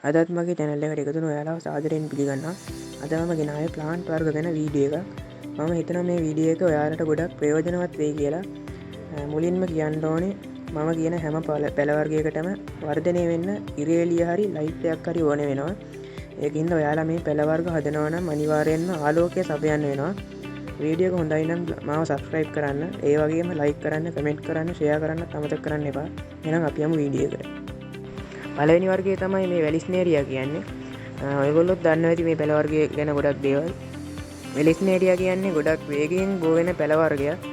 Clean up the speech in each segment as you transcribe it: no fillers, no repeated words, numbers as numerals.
අදත් මගේ channel එකට එකතු වෙන ඔයාලව සාදරයෙන් පිළිගන්නවා. අද මම ගෙන ආවේ plant වර්ග ගැන වීඩියෝ එකක්. මම හිතනවා මේ වීඩියෝ එක ඔයාලට ගොඩක් ප්‍රයෝජනවත් වෙයි කියලා. මුලින්ම කියන්න ඕනේ මම කියන හැම පැල වර්ගයකටම වර්ධනය වෙන්න ඉරේලිය හරි ලයිට් එකක් හරි ඕනේ වෙනවා. ඒකින්ද ඔයාලා මේ පැල වර්ග හදනවා නම් අනිවාර්යයෙන්ම ආලෝකය සපයන්න වෙනවා. වීඩියෝ එක හොඳයි නම් මාව subscribe කරන්න, ඒ වගේම like කරන්න, comment කරන්න, share කරන්න අමතක කරන්න එපා. එහෙනම් අපි යමු වීඩියෝ එකට. පළවෙනි වර්ගය තමයි මේ වැලිස්නේරියා කියන්නේ. ඔයගොල්ලොත් දන්නවා ඇති මේ පැල වර්ගය ගැන ගොඩක් දේවල්. වැලිස්නේරියා කියන්නේ ගොඩක් වේගයෙන් බෝ වෙන පැල වර්ගයක්.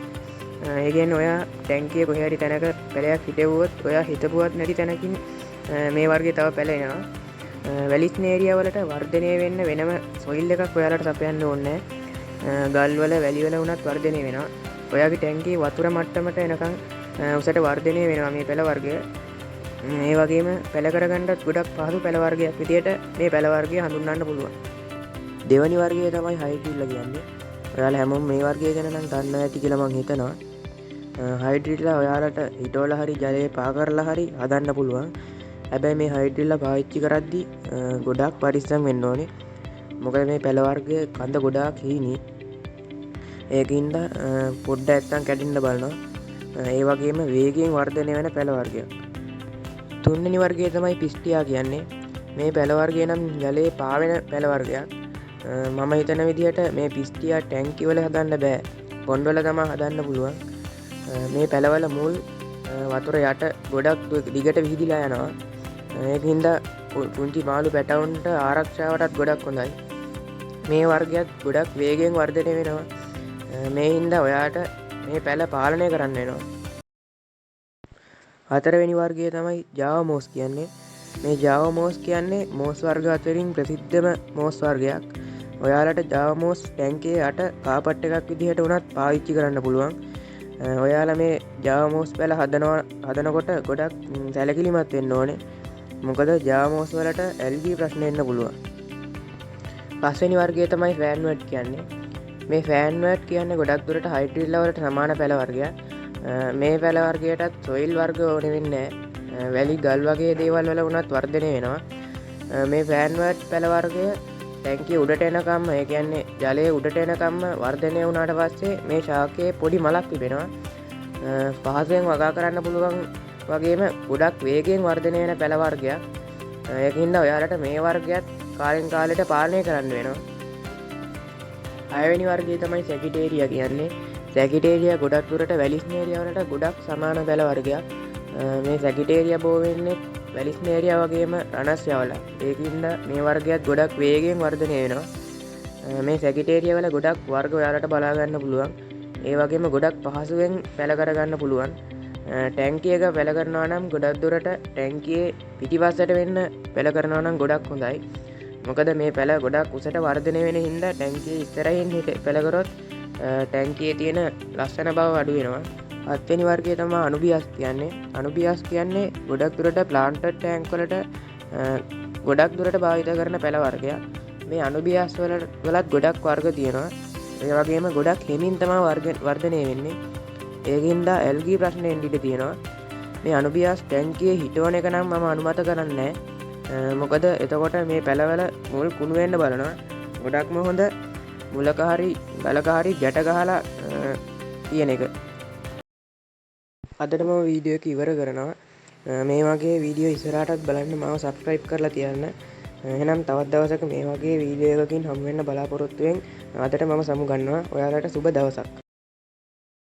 ඒ කියන්නේ ඔයා ටැංකිය කොහේ හරි තැනක පැලයක් හිටවුවොත් ඔයා හිතපුවත් නැති තැනකින් මේ වර්ගය තව පැල එනවා. වැලිස්නේරියා වලට වර්ධනය වෙන්න වෙනම සොයිල් එකක් ඔයාලට සපයන්න ඕනේ නැහැ. ගල් වල වැලි වල වුණත් වර්ධනය වෙනවා. ඔයාගේ ටැංකියේ වතුර මට්ටමට එනකන් උසට වර්ධනය වෙනවා මේ පැල වර්ගය. මේ වගේම පැල කරගන්නත් ගොඩක් පහසු පැල වර්ගයක් විදියට මේ පැල වර්ගය හඳුන්වන්න පුළුවන්. දෙවැනි වර්ගය තමයි හයිඩ්‍රිල්ලා කියන්නේ. ඔයාලා හැමෝම මේ වර්ගය ගැන නම් දන්නවා ඇති කියලා මම හිතනවා. හයිඩ්‍රිල්ලා ඔයාලට හිටවල හරි ජලයේ පා කරලා හරි හදන්න පුළුවන්. හැබැයි මේ හයිඩ්‍රිල්ලා පාවිච්චි කරද්දී ගොඩක් පරිස්සම් වෙන්න ඕනේ. මොකද මේ පැල වර්ගය කඳ ගොඩාක් හීනි. ඒකින්ද පොඩ්ඩක් නැත්තම් කැඩෙන්න බලනවා. ඒ වගේම වේගයෙන් වර්ධනය වෙන පැල වර්ගයක්. තුන්වෙනි වර්ගය තමයි පිස්ටියා කියන්නේ. මේ පැල වර්ගය නම් ජලයේ පාවෙන පැල වර්ගයක්. මම හිතන විදිහට මේ පිස්ටියා ටැංකි වල හදන්න බෑ. පොන්ඩ් වල තමයි හදන්න පුළුවන්. මේ පැලවල මුල් වතුර යට ගොඩක් දිගට විහිදිලා යනවා. ඒකින්ද පුංචි මාළු පැටවුන්ට ආරක්ෂාවටත් ගොඩක් හොඳයි. මේ වර්ගයත් ගොඩක් වේගයෙන් වර්ධනය වෙනවා. මේ හින්දා ඔයාට මේ පැල පාලනය කරන්න වෙනවා. හතරවෙනි වර්ගය තමයි ජාවා මෝස් කියන්නේ. මේ ජාවා මෝස් කියන්නේ මෝස් වර්ග අතරින් ප්‍රසිද්ධම මෝස් වර්ගයක්. ඔයාලට ජාවා මෝස් ටැංකියේ යට කාපට් එකක් විදිහට උනත් පාවිච්චි කරන්න පුළුවන්. ඔයාලා මේ ජාවා මෝස් පැල හදනකොට ගොඩක් සැලකිලිමත් වෙන්න ඕනේ. මොකද ජාවා මෝස් වලට ඇල්ගී ප්‍රශ්න එන්න පුළුවන්. පස්වෙනි වර්ගය තමයි ෆෑන් වර්ඩ් කියන්නේ. මේ ෆෑන් වර්ඩ් කියන්නේ ගොඩක් දුරට හයිඩ්‍රිල්ලා වලට සමාන පැල වර්ගයක්. මේ පැල වර්ගයටත් සොයිල් වර්ග ඕනේ වෙන්නේ නැහැ. වැලි ගල් වගේ දේවල් වල වුණත් වර්ධනය වෙනවා. මේ ෆෑන් වර්ඩ් පැල වර්ගය ටැංකිය උඩට එනකම්ම, ඒ කියන්නේ ජලයේ උඩට එනකම්ම වර්ධනය වුණාට පස්සේ මේ ශාකයේ පොඩි මලක් තිබෙනවා. පහසුවෙන් වගා කරන්න පුළුවන් වගේම ගොඩක් වේගයෙන් වර්ධනය වෙන පැල වර්ගයක්. ඒකින්ද ඔයාලට මේ වර්ගයත් කාලෙන් කාලෙට පාලනය කරන්න වෙනවා. හයවෙනි වර්ගය තමයි සැකිටේරියා කියන්නේ. සැකිටේරියා ගොඩක් දුරට වැලිස්නේරියා වලට ගොඩක් සමාන පැල වර්ගයක්. මේ සැකිටේරියා බෝ වෙන්නේ වැලිස්නේරියා වගේම රණස් යවලා. ඒකින්ද මේ වර්ගයත් ගොඩක් වේගයෙන් වර්ධනය වෙනවා. මේ සැකිටේරියා වල ගොඩක් වර්ග ඔයාලට බලා ගන්න පුළුවන්. ඒ වගේම ගොඩක් පහසුවෙන් පැල කරගන්න පුළුවන්. ටැංකිය එක පැල කරනවා නම් ගොඩක් දුරට ටැංකියේ පිටිපස්සට වෙන්න පැල කරනවා නම් ගොඩක් හොඳයි. මොකද මේ පැල ගොඩක් උසට වර්ධනය වෙන හින්දා ටැංකියේ ඉස්සරහින් පැල කරොත් ටැංකියේ තියෙන ලස්සන බව අඩු වෙනවා. හත්වෙනි වර්ගය තමයි අනුබියාස් කියන්නේ. අනුබියාස් කියන්නේ ගොඩක් දුරට ප්ලාන්ටඩ් ටැංක් වලට ගොඩක් දුරට භාවිත කරන පැල වර්ගයක්. මේ අනුබියාස් වලත් ගොඩක් වර්ග තියෙනවා. ඒ වගේම ගොඩක් හිමින් තමයි වර්ධනය වෙන්නේ. ඒකින්ද ඇල්ගී ප්‍රශ්න එන්න ඉඩ තියෙනවා. මේ අනුබියාස් ටැංකියේ හිටවන එක නම් මම අනුමත කරන්නේ නැහැ. මොකද එතකොට මේ පැලවල මුල් කුණු වෙන්න බලනවා. ගොඩක්ම හොඳ මුලක හරි ගලක හරි ගැට ගහලා තියෙන එක. අදට මම වීඩියෝ එක ඉවර කරනවා. මේ වගේ වීඩියෝ ඉස්සරහටත් බලන්න මාව subscribe කරලා තියන්න. එහෙනම් තවත් දවසක මේ වගේ වීඩියෝ එකකින් හමු වෙන්න බලාපොරොත්තු වෙමින් අදට මම සමු ගන්නවා. ඔයාලට සුබ දවසක්.